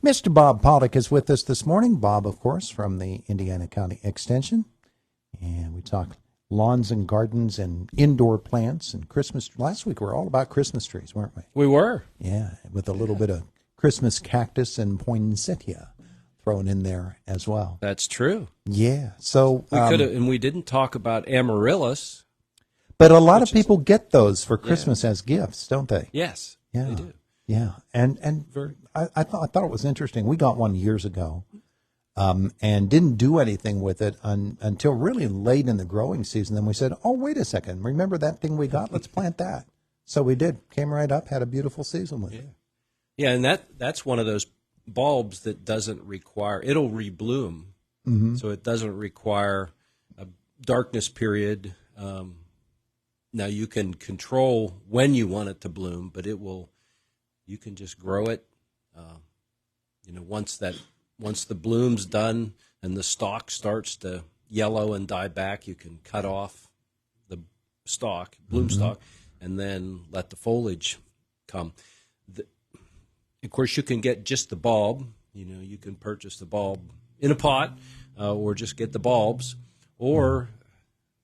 Mr. Bob Pollock is with us this morning. Bob, of course, from the Indiana County Extension. And we talk lawns and gardens and indoor plants and Christmas. Last week we were all about Christmas trees, weren't we? We were. Yeah, with a little bit of Christmas cactus and poinsettia thrown in there as well. That's true. Yeah. So we could have, and we didn't talk about amaryllis. But a lot of people get those for Christmas as gifts, don't they? Yes, yeah. they do. Yeah, and I thought it was interesting. We got one years ago, and didn't do anything with it until really late in the growing season. Then we said, "Oh, wait a second! Remember that thing we got? Let's plant that." So we did. Came right up, had a beautiful season with it. Yeah, and that's one of those bulbs that doesn't require. It'll rebloom, so it doesn't require a darkness period. Now you can control when you want it to bloom, but it will. You can just grow it. Once the bloom's done and the stalk starts to yellow and die back, you can cut off the stalk, bloom stalk, and then let the foliage come. Of course, you can get just the bulb. You can purchase the bulb in a pot, or just get the bulbs, or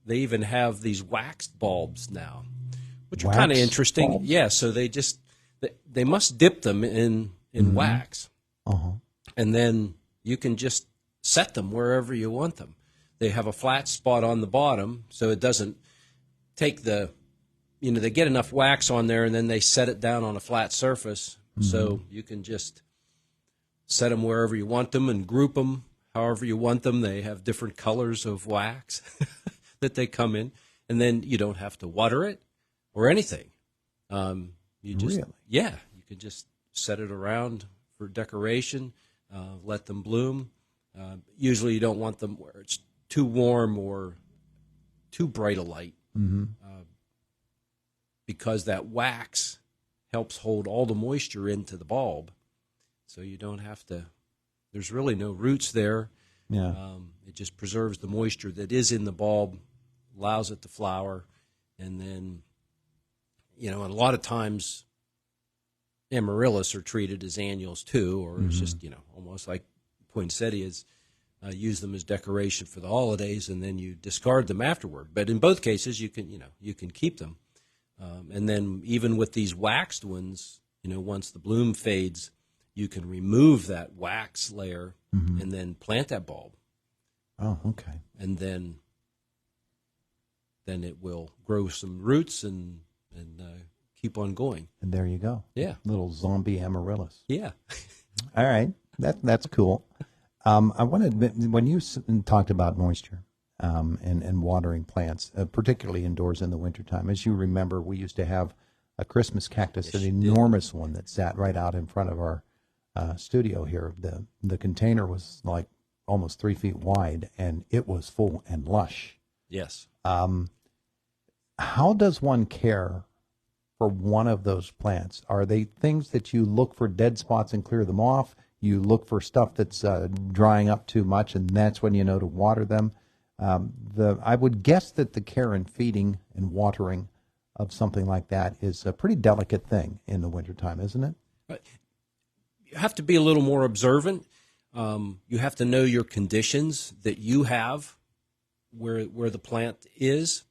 they even have these waxed bulbs now, which are kind of interesting. Bulbs? Yeah, so they must dip them in wax, and then you can just set them wherever you want them. They have a flat spot on the bottom, so it doesn't take they get enough wax on there, and then they set it down on a flat surface, so you can just set them wherever you want them and group them however you want them. They have different colors of wax that they come in, and then you don't have to water it or anything. You just, really? Yeah, you can just set it around for decoration, let them bloom. Usually you don't want them where it's too warm or too bright a light, because that wax helps hold all the moisture into the bulb, so you don't have to, there's really no roots there. Yeah. It just preserves the moisture that is in the bulb, allows it to flower, and then and a lot of times amaryllis are treated as annuals too, or it's just, almost like poinsettias, use them as decoration for the holidays, and then you discard them afterward. But in both cases, you can keep them. And then even with these waxed ones, once the bloom fades, you can remove that wax layer and then plant that bulb. Oh, okay. And then it will grow some roots and keep on going. And there you go. Yeah. Little zombie amaryllis. Yeah. All right. That's cool. I wanted, when you talked about moisture and watering plants, particularly indoors in the wintertime, as you remember, we used to have a Christmas cactus, an enormous one that sat right out in front of our studio here. The container was like almost 3 feet wide, and it was full and lush. Yes. How does one care for one of those plants? Are they things that you look for dead spots and clear them off? You look for stuff that's drying up too much, and that's when you know to water them. I would guess that the care and feeding and watering of something like that is a pretty delicate thing in the wintertime, isn't it? You have to be a little more observant. You have to know your conditions that you have where the plant is.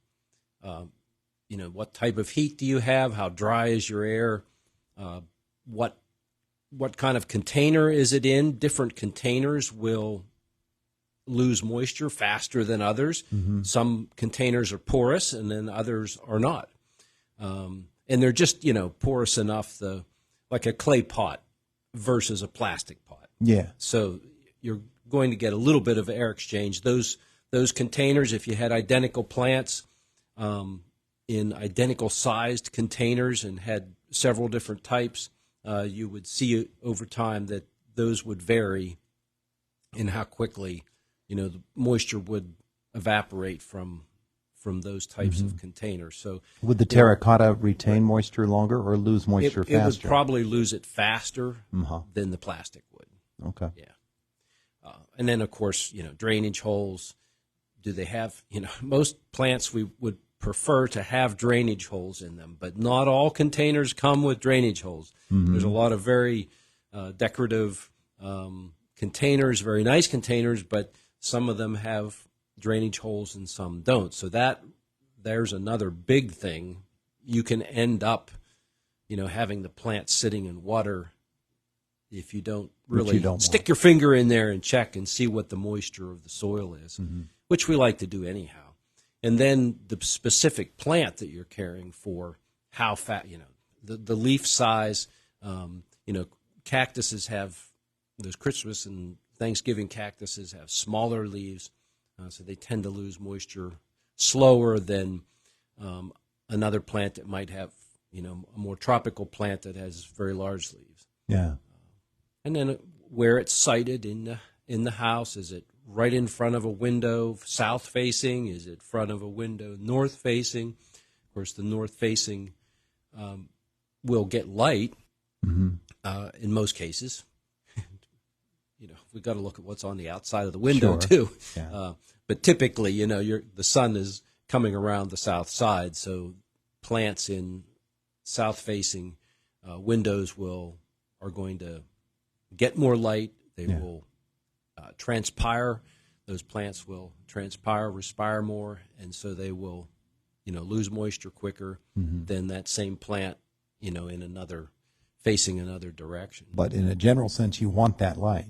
What type of heat do you have? How dry is your air? What kind of container is it in? Different containers will lose moisture faster than others. Some containers are porous, and then others are not. And they're just, porous enough, like a clay pot versus a plastic pot. Yeah. So you're going to get a little bit of air exchange. Those containers, if you had identical plants in identical sized containers and had several different types, you would see over time that those would vary in how quickly, the moisture would evaporate from those types of containers. So would the terracotta retain moisture longer or lose moisture faster? It would probably lose it faster than the plastic would. Okay. Yeah. And then, of course, drainage holes. Do they have, most plants we would prefer to have drainage holes in them, but not all containers come with drainage holes. There's a lot of very decorative containers, very nice containers, but some of them have drainage holes and some don't. So there's another big thing. You can end up, having the plant sitting in water if you don't really stick your finger in there and check and see what the moisture of the soil is, which we like to do anyhow. And then the specific plant that you're caring for, how fat, the leaf size, cactuses have, those Christmas and Thanksgiving cactuses have smaller leaves, so they tend to lose moisture slower than another plant that might have, a more tropical plant that has very large leaves. Yeah. And then where it's sited in the house, is it right in front of a window, south facing? Is it front of a window, north facing? Of course, the north facing will get light in most cases. We've got to look at what's on the outside of the window too. Yeah. But typically, the sun is coming around the south side, so plants in south facing windows are going to get more light. They will transpire. Those plants will transpire, respire more, and so they will, lose moisture quicker than that same plant, facing another direction. But in a general sense, you want that light.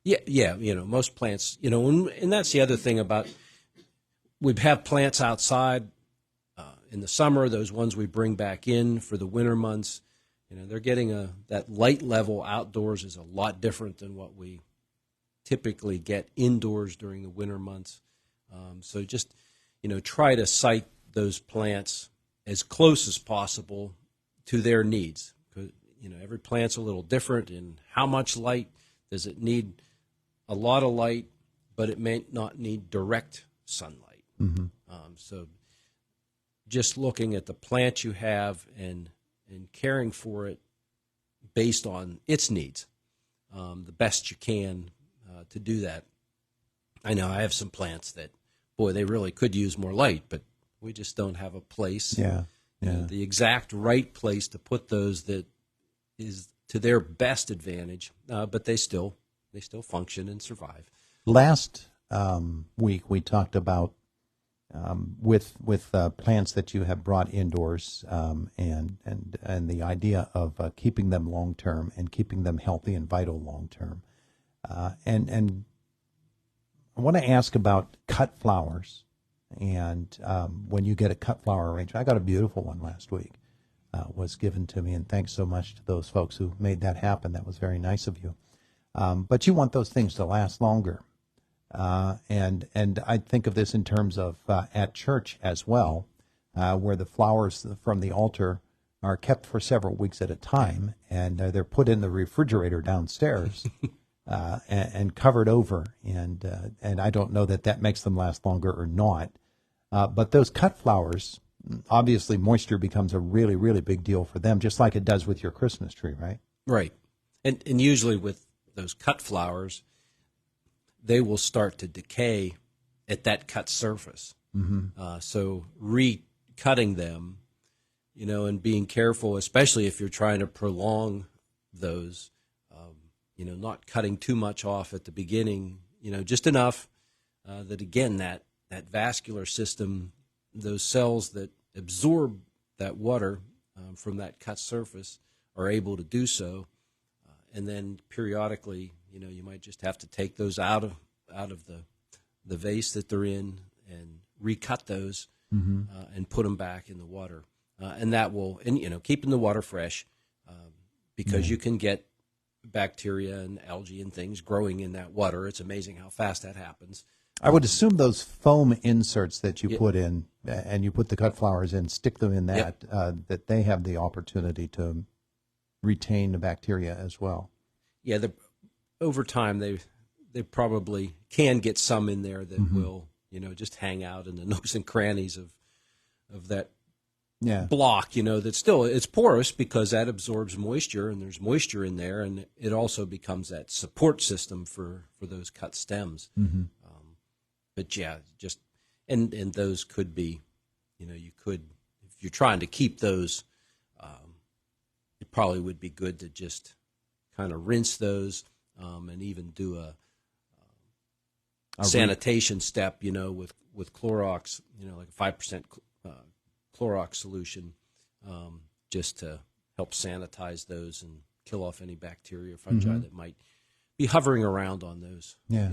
Yeah. Most plants, and that's the other thing about, we have plants outside in the summer. Those ones we bring back in for the winter months. They're getting that light level outdoors is a lot different than what we typically get indoors during the winter months. So just, try to site those plants as close as possible to their needs. Every plant's a little different in how much light. Does it need a lot of light, but it may not need direct sunlight. So just looking at the plant you have and caring for it based on its needs, the best you can to do that. I know I have some plants that, boy, they really could use more light, but we just don't have a place, the exact right place to put those that is to their best advantage, but they still function and survive. Last week we talked about with plants that you have brought indoors, and the idea of keeping them long term and keeping them healthy and vital long term, and I want to ask about cut flowers, and when you get a cut flower arrangement. I got a beautiful one last week, was given to me, and thanks so much to those folks who made that happen. That was very nice of you. But you want those things to last longer. And I think of this in terms of at church as well, where the flowers from the altar are kept for several weeks at a time, and they're put in the refrigerator downstairs and covered over. And I don't know that makes them last longer or not. But those cut flowers, obviously moisture becomes a really, really big deal for them, just like it does with your Christmas tree, right? Right. And usually with those cut flowers, they will start to decay at that cut surface. So recutting them, and being careful, especially if you're trying to prolong those, not cutting too much off at the beginning, just enough that, again, that vascular system, those cells that absorb that water from that cut surface are able to do so. And then periodically, you might just have to take those out of the vase that they're in and recut those and put them back in the water. And that will, keeping the water fresh, because you can get bacteria and algae and things growing in that water. It's amazing how fast that happens. I would assume those foam inserts that you put in, and you put the cut flowers in, stick them in that, that they have the opportunity to retain the bacteria as well. Yeah, over time they probably can get some in there that will, just hang out in the nooks and crannies of that block, that's still, it's porous because that absorbs moisture, and there's moisture in there, and it also becomes that support system for those cut stems. But just and those could be, you could, if you're trying to keep those, it probably would be good to just kind of rinse those and even do a A sanitation step, with Clorox, like a 5% Clorox solution, just to help sanitize those and kill off any bacteria or fungi that might be hovering around on those. Yeah.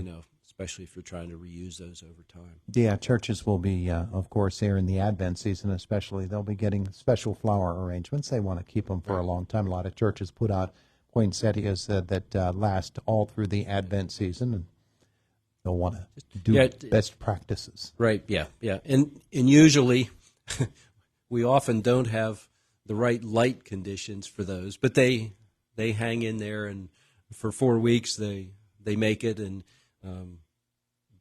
Especially if you're trying to reuse those over time. Yeah, churches will be, of course, here in the Advent season especially, they'll be getting special flower arrangements. They want to keep them for a long time. A lot of churches put out poinsettias that last all through the Advent season, and they'll want to do best practices. Right, yeah. And usually we often don't have the right light conditions for those, but they hang in there, and for 4 weeks they make it, and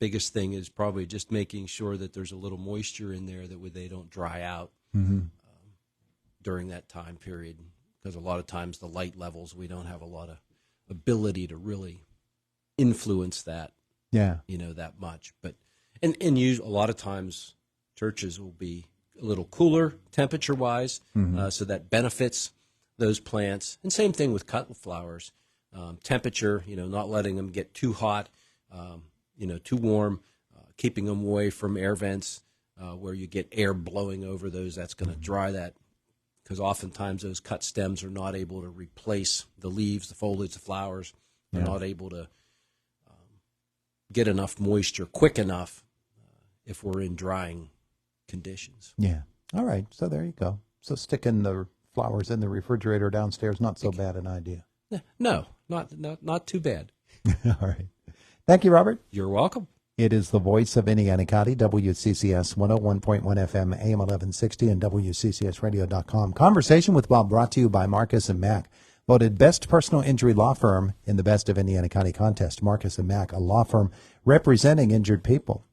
biggest thing is probably just making sure that there's a little moisture in there that they don't dry out during that time period, because a lot of times the light levels, we don't have a lot of ability to really influence that, that much. But and a lot of times churches will be a little cooler temperature wise, so that benefits those plants. And same thing with cut flowers, temperature, not letting them get too hot, too warm, keeping them away from air vents where you get air blowing over those. That's going to dry that, because oftentimes those cut stems are not able to replace the leaves, the foliage, the flowers. They're not able to get enough moisture quick enough if we're in drying conditions. Yeah. All right. So there you go. So sticking the flowers in the refrigerator downstairs, not so bad an idea. No, not too bad. All right. Thank you, Robert. You're welcome. It is the voice of Indiana County, WCCS 101.1 FM, AM 1160, and WCCSradio.com. Conversation with Bob brought to you by Marcus & Mack, voted best personal injury law firm in the Best of Indiana County contest. Marcus & Mack, a law firm representing injured people.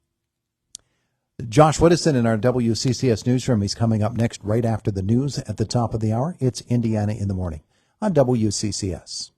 Josh Woodison in our WCCS newsroom. He's coming up next right after the news at the top of the hour. It's Indiana in the Morning on WCCS.